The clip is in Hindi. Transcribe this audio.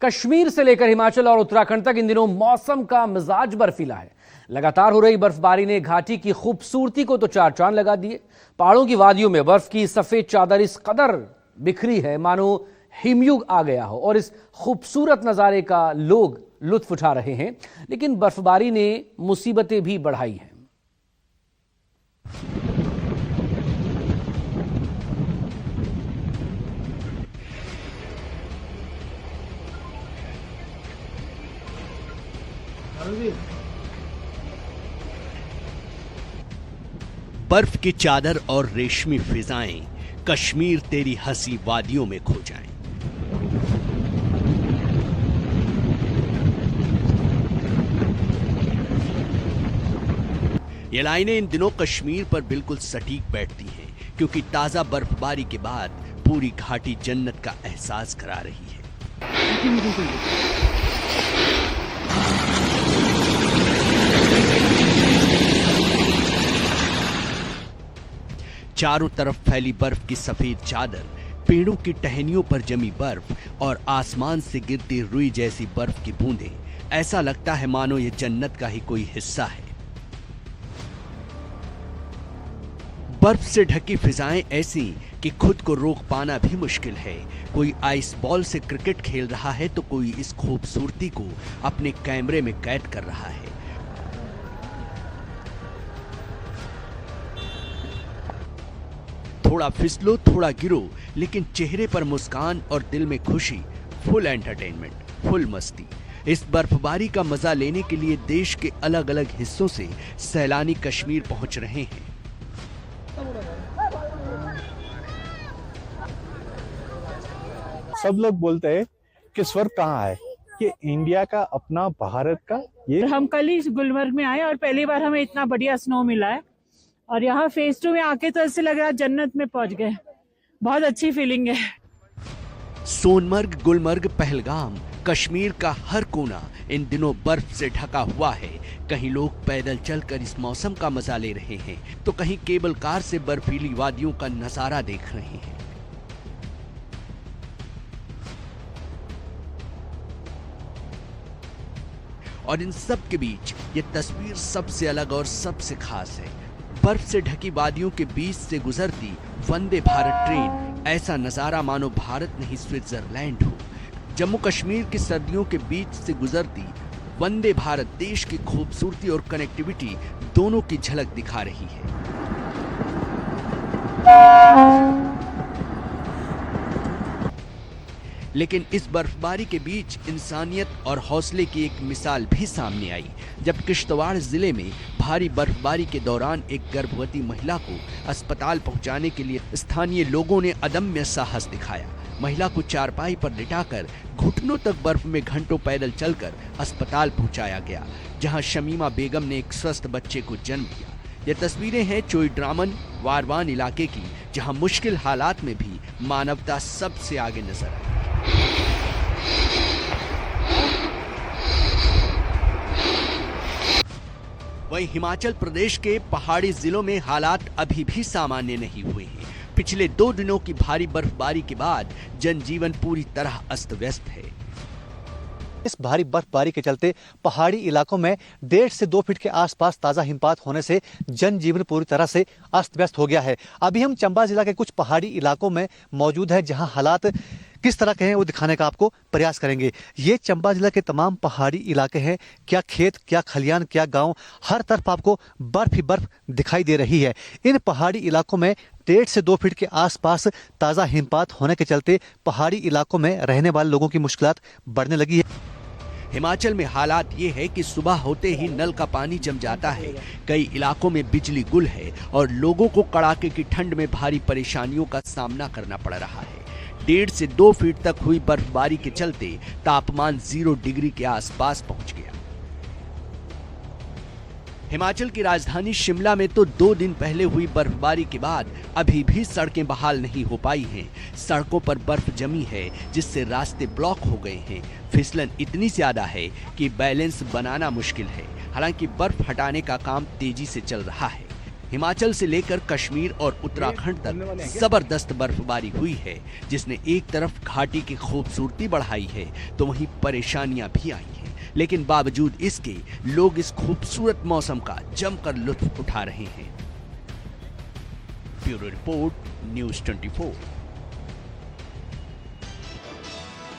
कश्मीर से लेकर हिमाचल और उत्तराखंड तक इन दिनों मौसम का मिजाज बर्फीला है। लगातार हो रही बर्फबारी ने घाटी की खूबसूरती को तो चार चांद लगा दिए। पहाड़ों की वादियों में बर्फ की सफेद चादर इस कदर बिखरी है मानो हिमयुग आ गया हो, और इस खूबसूरत नजारे का लोग लुत्फ उठा रहे हैं। लेकिन बर्फबारी ने मुसीबतें भी बढ़ाई हैं। बर्फ की चादर और रेशमी फिजाएं कश्मीर तेरी हंसी वादियों में खो जाएं। ये लाइनें इन दिनों कश्मीर पर बिल्कुल सटीक बैठती हैं, क्योंकि ताजा बर्फबारी के बाद पूरी घाटी जन्नत का एहसास करा रही है। चारों तरफ फैली बर्फ की सफेद चादर, पेड़ों की टहनियों पर जमी बर्फ और आसमान से गिरती रुई जैसी बर्फ की बूंदें, ऐसा लगता है मानो ये जन्नत का ही कोई हिस्सा है। बर्फ से ढकी फिजाएं ऐसी कि खुद को रोक पाना भी मुश्किल है। कोई आइस बॉल से क्रिकेट खेल रहा है तो कोई इस खूबसूरती को अपने कैमरे में कैद कर रहा है। थोड़ा फिसलो, थोड़ा गिरो, लेकिन चेहरे पर मुस्कान और दिल में खुशी। फुल एंटरटेनमेंट, फुल मस्ती। इस बर्फबारी का मजा लेने के लिए देश के अलग अलग हिस्सों से सैलानी कश्मीर पहुंच रहे हैं। सब लोग बोलते हैं कि स्वर्ग कहाँ है, कि इंडिया का अपना भारत का ये। हम कल ही गुलमर्ग में आए और पहली बार हमें इतना बढ़िया स्नो मिला है, और यहाँ फेज 2 में आके तो ऐसे लग रहा है जन्नत में पहुंच गए। बहुत अच्छी फीलिंग है। सोनमर्ग, गुलमर्ग, पहलगाम, कश्मीर का हर कोना इन दिनों बर्फ से ढका हुआ है। कहीं लोग पैदल चलकर इस मौसम का मजा ले रहे हैं, तो कहीं केबल कार से बर्फीली वादियों का नजारा देख रहे हैं। और इन सब के बीच ये तस्वीर सबसे अलग और सबसे खास है। बर्फ से ढकी वादियों के बीच से गुजरती वंदे भारत ट्रेन, ऐसा नजारा मानो भारत नहीं स्विट्जरलैंड हो। जम्मू कश्मीर की सर्दियों के बीच से गुजरती वंदे भारत देश की खूबसूरती और कनेक्टिविटी दोनों की झलक दिखा रही है। लेकिन इस बर्फबारी के बीच इंसानियत और हौसले की एक मिसाल भी सामने आई, जब किश्तवाड़ जिले में भारी बर्फबारी के दौरान एक गर्भवती महिला को अस्पताल पहुंचाने के लिए स्थानीय लोगों ने अदम्य साहस दिखाया। महिला को चारपाई पर लिटाकर घुटनों तक बर्फ में घंटों पैदल चलकर अस्पताल पहुंचाया गया, जहां शमीमा बेगम ने एक स्वस्थ बच्चे को जन्म दिया। ये तस्वीरें हैं चोइड्रामन वारवान इलाके की, जहां मुश्किल हालात में भी मानवता सबसे आगे नजर आई। वहीं हिमाचल प्रदेश के पहाड़ी जिलों में हालात अभी भी सामान्य नहीं हुए हैं। पिछले 2 दिनों की भारी बर्फबारी के बाद जनजीवन पूरी तरह अस्त व्यस्त है। इस भारी बर्फबारी के चलते पहाड़ी इलाकों में 1.5 से 2 फीट के आसपास ताजा हिमपात होने से जनजीवन पूरी तरह से अस्त व्यस्त हो गया है। अभी हम चंबा जिला के कुछ पहाड़ी इलाकों में मौजूद है, जहां हालात किस तरह के हैं वो दिखाने का आपको प्रयास करेंगे। ये चंबा जिला के तमाम पहाड़ी इलाके हैं। क्या खेत, क्या खलियान, क्या गांव, हर तरफ आपको बर्फ ही बर्फ दिखाई दे रही है। इन पहाड़ी इलाकों में 1.5 से 2 फीट के आसपास ताजा हिमपात होने के चलते पहाड़ी इलाकों में रहने वाले लोगों की मुश्किलात बढ़ने लगी है। हिमाचल में हालात ये है कि सुबह होते ही नल का पानी जम जाता है। कई इलाकों में बिजली गुल है और लोगों को कड़ाके की ठंड में भारी परेशानियों का सामना करना पड़ रहा है। 1.5 से 2 फीट तक हुई बर्फबारी के चलते तापमान 0 डिग्री के आसपास पहुंच गया। हिमाचल की राजधानी शिमला में तो 2 दिन पहले हुई बर्फबारी के बाद अभी भी सड़कें बहाल नहीं हो पाई हैं। सड़कों पर बर्फ जमी है, जिससे रास्ते ब्लॉक हो गए हैं। फिसलन इतनी ज्यादा है कि बैलेंस बनाना मुश्किल है। हालांकि बर्फ हटाने का काम तेजी से चल रहा है। हिमाचल से लेकर कश्मीर और उत्तराखंड तक जबरदस्त बर्फबारी हुई है, जिसने एक तरफ घाटी की खूबसूरती बढ़ाई है तो वहीं परेशानियां भी आई हैं। लेकिन बावजूद इसके लोग इस खूबसूरत मौसम का जमकर लुत्फ उठा रहे हैं। Bureau report, news 24।